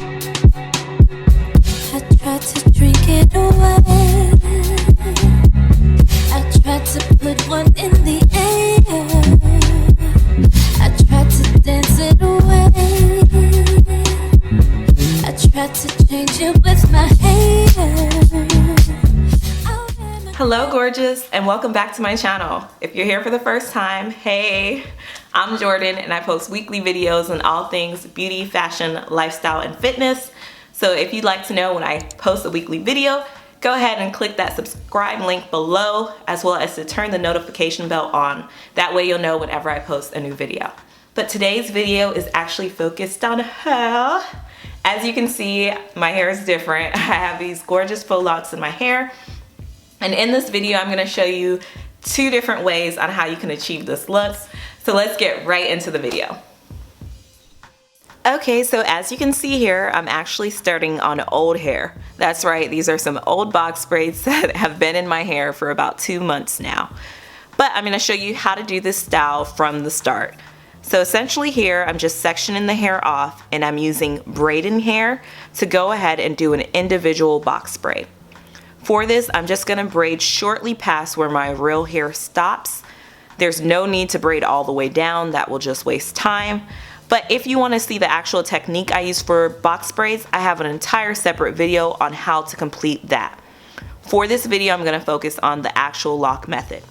I tried to drink it away. I tried to put one in the air. I tried to dance it away. I tried to change it with my hair. Hello gorgeous, and welcome back to my channel. If you're here for the first time, hey, I'm Jordan and I post weekly videos on all things beauty, fashion, lifestyle, and fitness. So if you'd like to know when I post a weekly video, go ahead and click that subscribe link below, as well as to turn the notification bell on. That way you'll know whenever I post a new video. But today's video is actually focused on hair. As you can see, my hair is different. I have these gorgeous faux locks in my hair. And in this video, I'm gonna show you 2 different ways on how you can achieve this look. So let's get right into the video. Okay, so as you can see here, I'm actually starting on old hair. That's right, these are some old box braids that have been in my hair for about 2 months now. But I'm gonna show you how to do this style from the start. So essentially here, I'm just sectioning the hair off and I'm using braiding hair to go ahead and do an individual box braid. For this, I'm just gonna braid shortly past where my real hair stops. There's no need to braid all the way down, that will just waste time. But if you wanna see the actual technique I use for box braids, I have an entire separate video on how to complete that. For this video, I'm gonna focus on the actual lock method.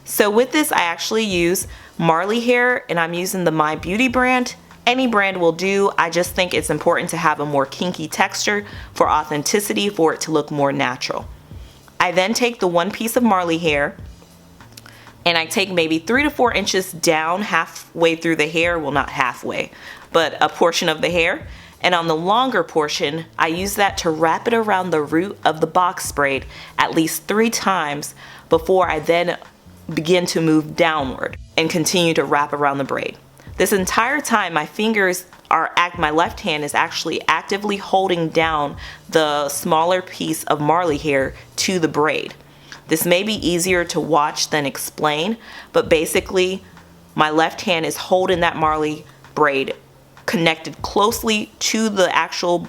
So with this, I actually use Marley Hair and I'm using the My Beauty brand. Any brand will do. I just think it's important to have a more kinky texture for authenticity, for it to look more natural. I then take the one piece of Marley hair and I take maybe 3 to 4 inches down halfway through the hair, well not halfway, but a portion of the hair. And on the longer portion, I use that to wrap it around the root of the box braid at least 3 times before I then begin to move downward and continue to wrap around the braid. This entire time, my left hand is actually actively holding down the smaller piece of Marley hair to the braid. This may be easier to watch than explain, but basically my left hand is holding that Marley braid connected closely to the actual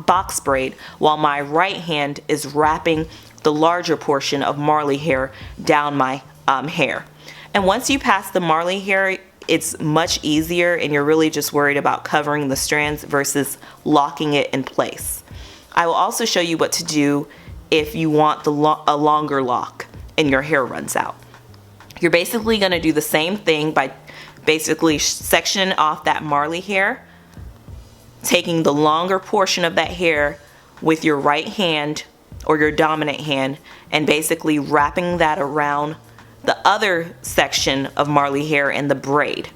box braid, while my right hand is wrapping the larger portion of Marley hair down my hair. And once you pass the Marley hair, it's much easier and you're really just worried about covering the strands versus locking it in place. I will also show you what to do if you want a longer lock and your hair runs out. You're basically going to do the same thing by basically sectioning off that Marley hair, taking the longer portion of that hair with your right hand or your dominant hand and basically wrapping that around the other section of Marley hair in the braid.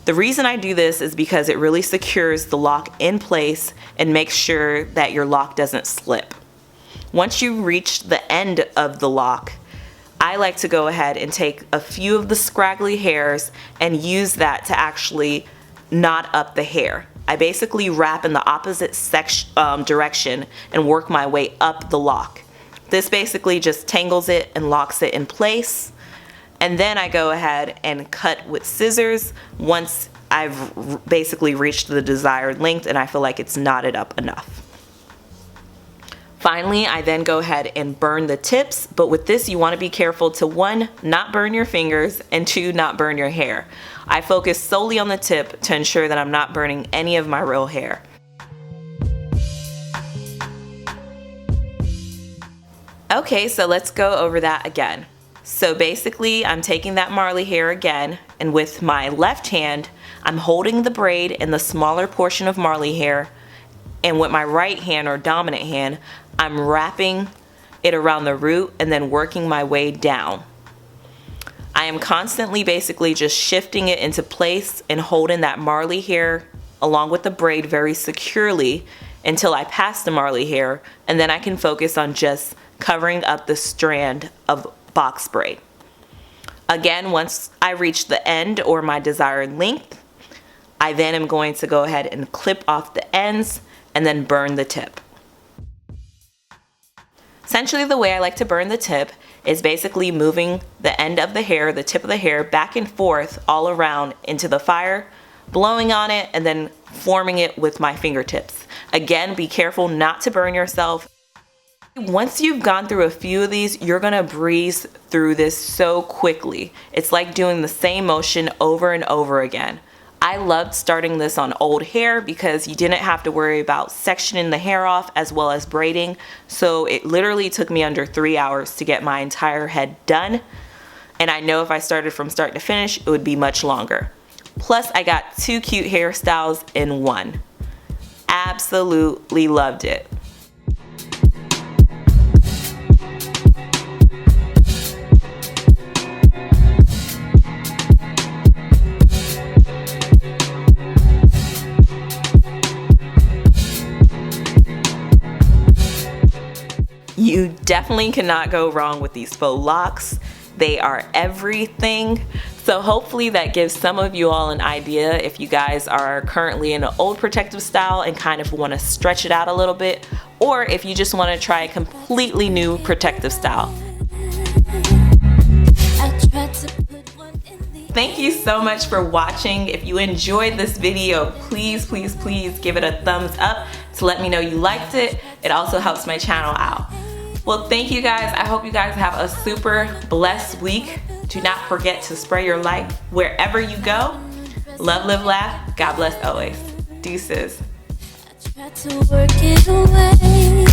The reason I do this is because it really secures the lock in place and makes sure that your lock doesn't slip. Once you reach the end of the lock, I like to go ahead and take a few of the scraggly hairs and use that to actually knot up the hair. I basically wrap in the opposite direction and work my way up the lock. This basically just tangles it and locks it in place. And then I go ahead and cut with scissors once I've basically reached the desired length and I feel like it's knotted up enough. Finally, I then go ahead and burn the tips, but with this you want to be careful to 1, not burn your fingers, and 2, not burn your hair. I focus solely on the tip to ensure that I'm not burning any of my real hair. Okay, so let's go over that again. So basically, I'm taking that Marley hair again, and with my left hand, I'm holding the braid in the smaller portion of Marley hair, and with my right hand or dominant hand, I'm wrapping it around the root and then working my way down. I am constantly basically just shifting it into place and holding that Marley hair along with the braid very securely until I pass the Marley hair, and then I can focus on just covering up the strand of box braid. Again, once I reach the end or my desired length, I then am going to go ahead and clip off the ends and then burn the tip. Essentially, the way I like to burn the tip is basically moving the end of the hair, the tip of the hair, back and forth all around into the fire, blowing on it, and then forming it with my fingertips. Again, be careful not to burn yourself. Once you've gone through a few of these, you're gonna breeze through this so quickly. It's like doing the same motion over and over again. I loved starting this on old hair because you didn't have to worry about sectioning the hair off as well as braiding. So it literally took me under 3 hours to get my entire head done. And I know if I started from start to finish, it would be much longer. Plus, I got 2 cute hairstyles in one. Absolutely loved it. You definitely cannot go wrong with these faux locks. They are everything. So hopefully that gives some of you all an idea if you guys are currently in an old protective style and kind of want to stretch it out a little bit, or if you just want to try a completely new protective style. Thank you so much for watching. If you enjoyed this video, please give it a thumbs up to let me know you liked it. It also helps my channel out. Well, thank you guys. I hope you guys have a super blessed week. Do not forget to spray your light wherever you go. Love, live, laugh. God bless always. Deuces. I tried to work it away.